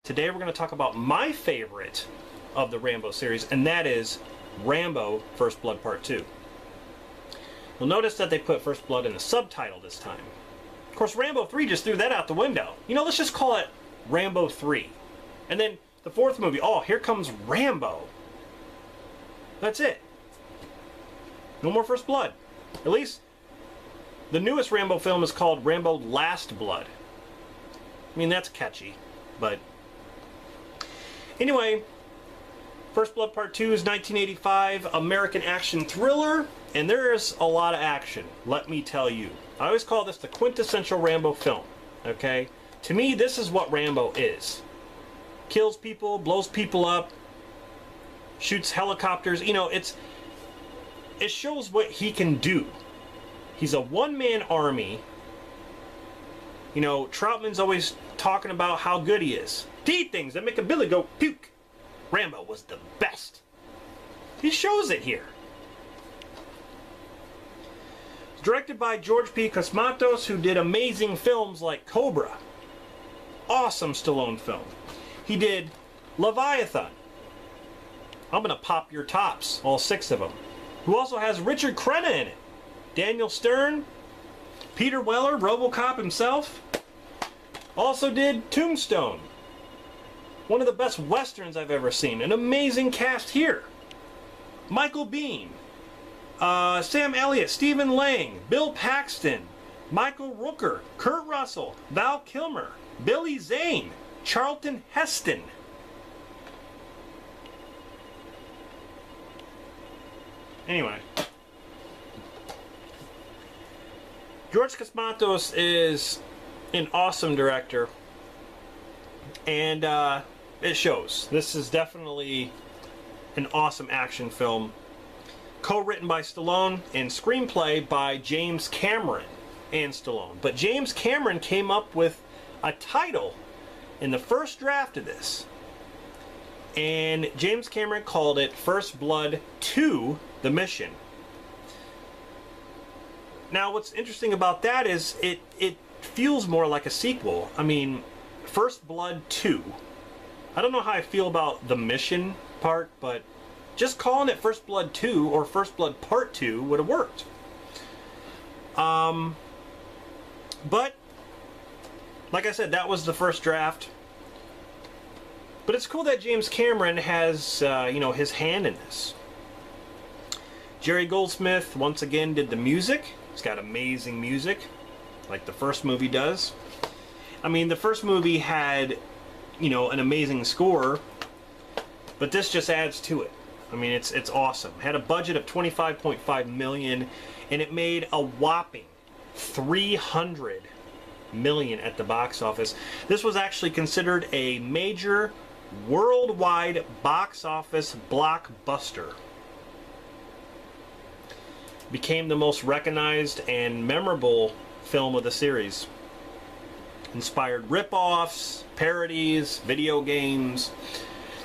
Today we're going to talk about my favorite of the Rambo series, and that is Rambo First Blood Part 2. You'll notice that they put First Blood in the subtitle this time. Of course, Rambo 3 just threw that out the window. You know, let's just call it Rambo 3. And then the fourth movie, oh, here comes Rambo. That's it. No more First Blood. At least the newest Rambo film is called Rambo Last Blood. I mean, that's catchy, but anyway, First Blood Part 2 is 1985 American action thriller, and there's a lot of action, let me tell you. I always call this the quintessential Rambo film, okay? To me, this is what Rambo is. Kills people, blows people up, shoots helicopters. You know, it shows what he can do. He's a one-man army. You know, Troutman's always talking about how good he is. Did things that make a Billy go puke. Rambo was the best. He shows it here. It's directed by George P. Cosmatos, who did amazing films like Cobra. Awesome Stallone film. He did Leviathan. I'm going to pop your tops, all 6 of them. Who also has Richard Crenna in it. Daniel Stern, Peter Weller, RoboCop himself. Also did Tombstone. One of the best westerns I've ever seen. An amazing cast here. Michael Biehn, Sam Elliott, Stephen Lang, Bill Paxton, Michael Rooker, Kurt Russell, Val Kilmer, Billy Zane, Charlton Heston. Anyway, George Cosmatos is an awesome director, and it shows. This is definitely an awesome action film, co-written by Stallone and screenplay by James Cameron and Stallone. But James Cameron came up with a title in the first draft of this, and James Cameron called it First Blood 2: The Mission. Now, what's interesting about that is it feels more like a sequel. I mean, First Blood 2. I don't know how I feel about the mission part, but just calling it First Blood 2 or First Blood Part 2 would have worked. But, like I said, that was the first draft. But it's cool that James Cameron has, you know, his hand in this. Jerry Goldsmith, once again, did the music. He's got amazing music, like the first movie does. I mean, the first movie had, you know, an amazing score, but this just adds to it. I mean, it's awesome. It had a budget of $25.5 million, and it made a whopping $300 million at the box office. This was actually considered a major worldwide box office blockbuster. Became the most recognized and memorable film of the series. Inspired rip-offs, parodies, video games.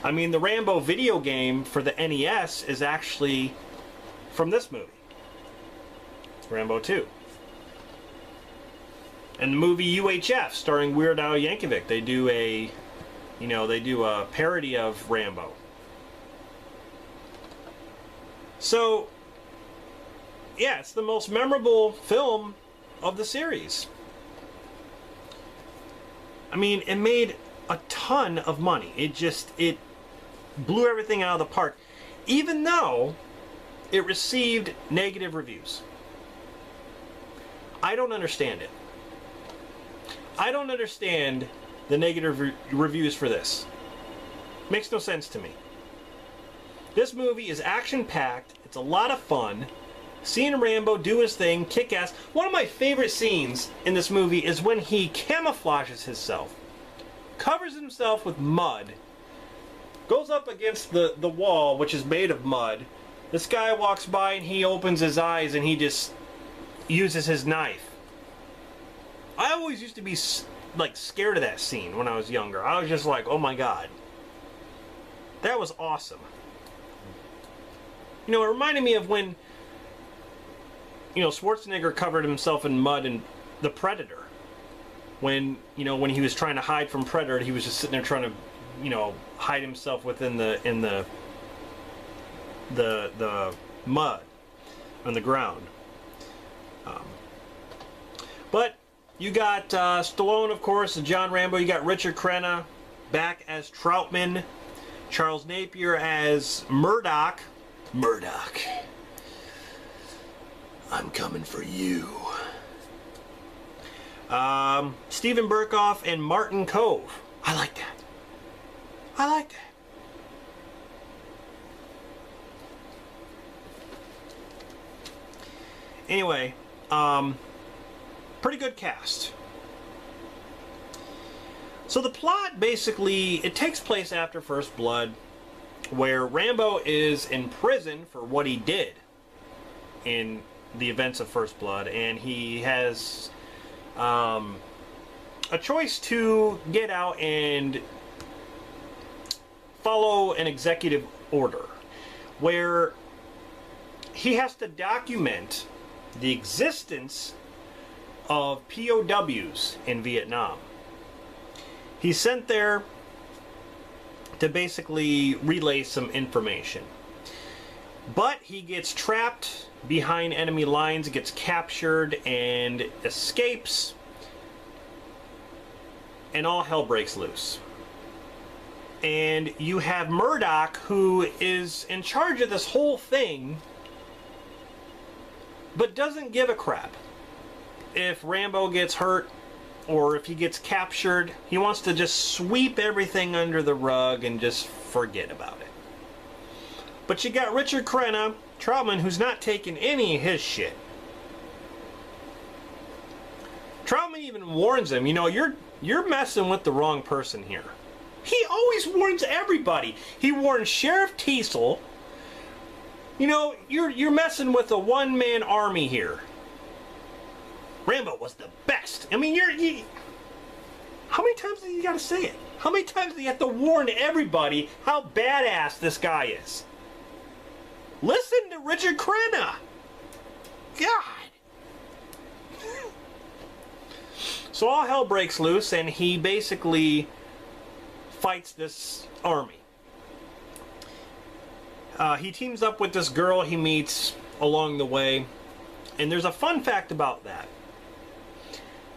I mean, the Rambo video game for the NES is actually from this movie, Rambo 2. And the movie UHF, starring Weird Al Yankovic, they do a parody of Rambo. So, yeah, it's the most memorable film of the series. I mean, it made a ton of money. It blew everything out of the park, even though it received negative reviews. I don't understand it. I don't understand the negative reviews for this. Makes no sense to me. This movie is action-packed. It's a lot of fun. Seeing Rambo do his thing, kick ass. One of my favorite scenes in this movie is when he camouflages himself, covers himself with mud, goes up against the wall, which is made of mud. This guy walks by and he opens his eyes and he just uses his knife. I always used to be like scared of that scene when I was younger. I was just like, oh my god. That was awesome. You know, it reminded me of when, you know, Schwarzenegger covered himself in mud in The Predator. when when he was trying to hide from Predator, he was just sitting there trying to hide himself within the mud on the ground. But you got Stallone, of course, as John Rambo. You got Richard Crenna back as Troutman. Charles Napier as Murdoch. Murdoch, I'm coming for you. Stephen Burkoff and Martin Cove. I like that. I like that. Anyway, pretty good cast. So the plot, basically, it takes place after First Blood, where Rambo is in prison for what he did in the events of First Blood, and he has a choice to get out and follow an executive order, where he has to document the existence of POWs in Vietnam. He's sent there to basically relay some information. But he gets trapped behind enemy lines, gets captured, and escapes. And all hell breaks loose. And you have Murdoch, who is in charge of this whole thing, but doesn't give a crap if Rambo gets hurt or if he gets captured. He wants to just sweep everything under the rug and just forget about it. But you got Richard Crenna, Troutman, who's not taking any of his shit. Troutman even warns him, you're messing with the wrong person here. He always warns everybody. He warns Sheriff Teasel, you're messing with a one-man army here. Rambo was the best. I mean, how many times do you got to say it? How many times do you have to warn everybody how badass this guy is? Listen to Richard Crenna. God. So all hell breaks loose, and he basically fights this army. He teams up with this girl he meets along the way, and there's a fun fact about that.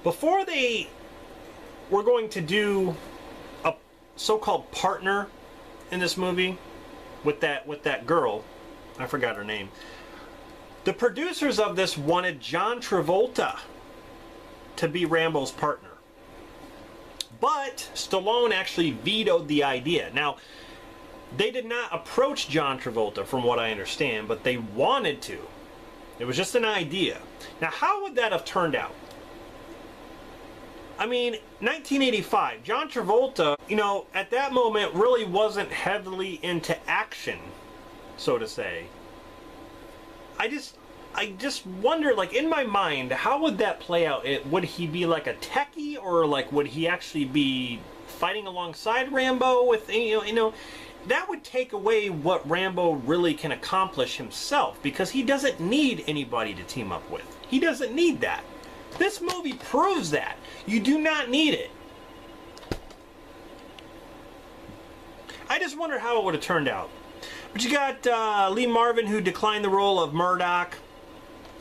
Before they were going to do a so-called partner in this movie with that girl, I forgot her name, the producers of this wanted John Travolta to be Rambo's partner. But Stallone actually vetoed the idea. Now, they did not approach John Travolta, from what I understand, but they wanted to. It was just an idea. Now, how would that have turned out? I mean, 1985, John Travolta, at that moment really wasn't heavily into action, so to say. I just wonder, like, in my mind, how would that play out? Would he be like a techie, or like would he actually be fighting alongside Rambo with, that would take away what Rambo really can accomplish himself, because he doesn't need anybody to team up with. He doesn't need that. This movie proves that. You do not need it. I just wonder how it would have turned out. But you got Lee Marvin, who declined the role of Murdoch.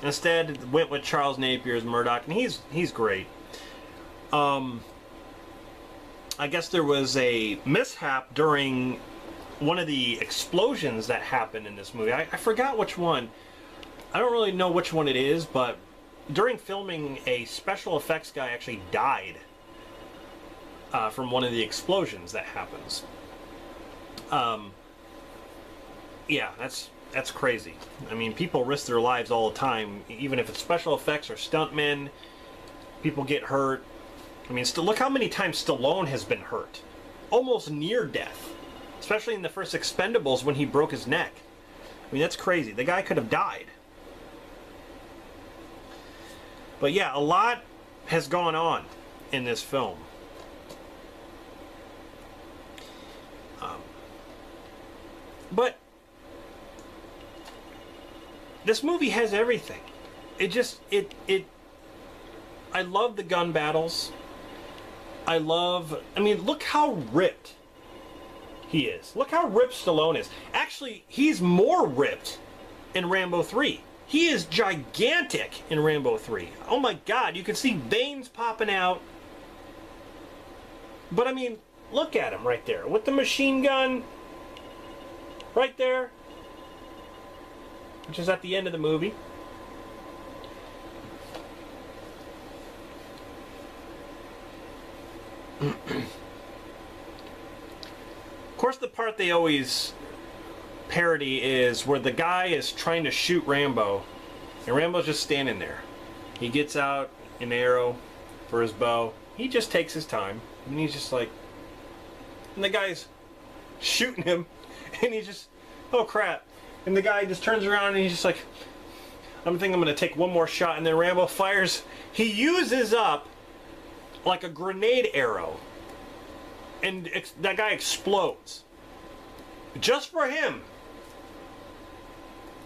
Instead, went with Charles Napier as Murdoch, and he's great. I guess there was a mishap during one of the explosions that happened in this movie. I forgot which one. I don't really know which one it is, but during filming, a special effects guy actually died from one of the explosions that happens. Yeah, that's crazy. I mean, people risk their lives all the time, even if it's special effects or stuntmen. People get hurt. I mean, look how many times Stallone has been hurt. Almost near death. Especially in the first Expendables when he broke his neck. I mean, that's crazy. The guy could have died. But yeah, a lot has gone on in this film. But this movie has everything. I love the gun battles. I mean, look how ripped he is. Look how ripped Stallone is. Actually, he's more ripped in Rambo 3. He is gigantic in Rambo 3. Oh my God, you can see veins popping out. But I mean, look at him right there with the machine gun. Right there. Which is at the end of the movie. Of course, the part they always parody is where the guy is trying to shoot Rambo, and Rambo's just standing there. He gets out an arrow for his bow. He just takes his time, and he's just like, and the guy's shooting him, and he's just, oh crap. And the guy just turns around and he's just like, I'm thinking I'm going to take one more shot, and then Rambo fires. He uses up like a grenade arrow, and that guy explodes. Just for him.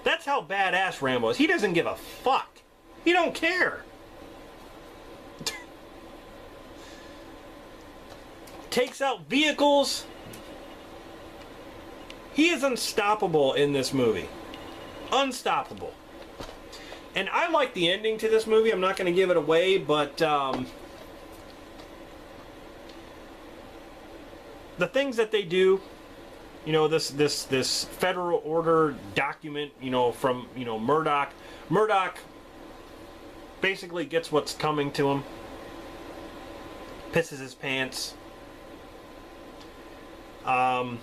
That's how badass Rambo is. He doesn't give a fuck. He don't care. Takes out vehicles. He is unstoppable in this movie. Unstoppable. And I like the ending to this movie. I'm not going to give it away, but the things that they do, you know, this federal order document, you know, from, you know, Murdoch. Murdoch basically gets what's coming to him. Pisses his pants. I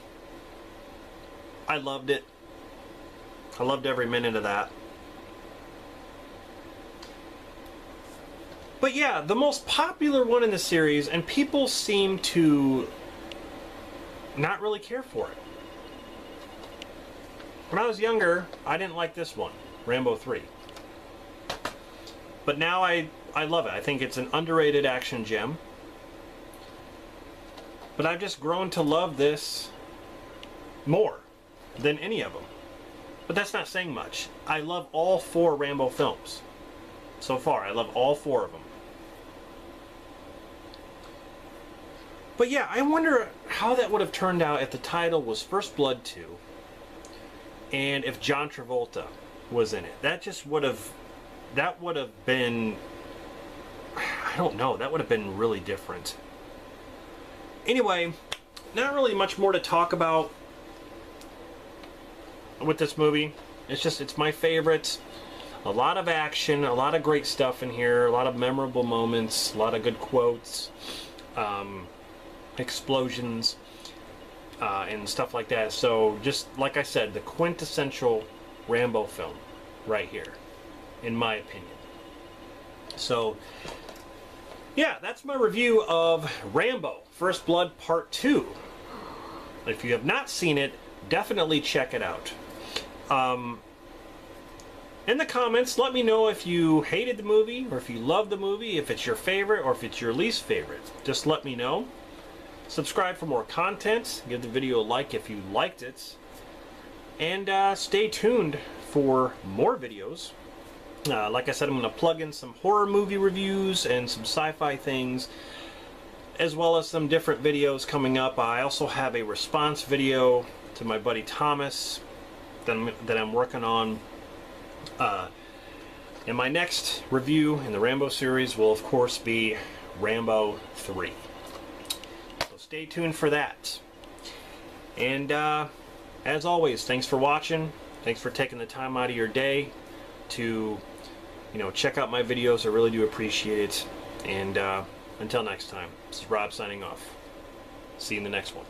loved it. I loved every minute of that. But yeah, the most popular one in the series, and people seem to not really care for it. When I was younger, I didn't like this one, Rambo 3. But now I love it. I think it's an underrated action gem. But I've just grown to love this more than any of them. But that's not saying much. I love all 4 Rambo films. So far, I love all 4 of them. But yeah, I wonder how that would have turned out if the title was First Blood 2 and if John Travolta was in it. That would have been, I don't know, that would have been really different. Anyway, not really much more to talk about with this movie. It's my favorite. A lot of action, a lot of great stuff in here, a lot of memorable moments, a lot of good quotes, explosions, and stuff like that. So just like I said, the quintessential Rambo film right here, in my opinion. So yeah, that's my review of Rambo First Blood Part 2. If you have not seen it, definitely check it out. In the comments, let me know if you hated the movie, or if you loved the movie, if it's your favorite, or if it's your least favorite. Just let me know. Subscribe for more content. Give the video a like if you liked it. And stay tuned for more videos. Like I said, I'm going to plug in some horror movie reviews and some sci-fi things, as well as some different videos coming up. I also have a response video to my buddy Thomas that I'm working on. And my next review in the Rambo series will, of course, be Rambo 3. So stay tuned for that. And as always, thanks for watching. Thanks for taking the time out of your day to, you know, check out my videos. I really do appreciate it. And until next time, this is Rob signing off. See you in the next one.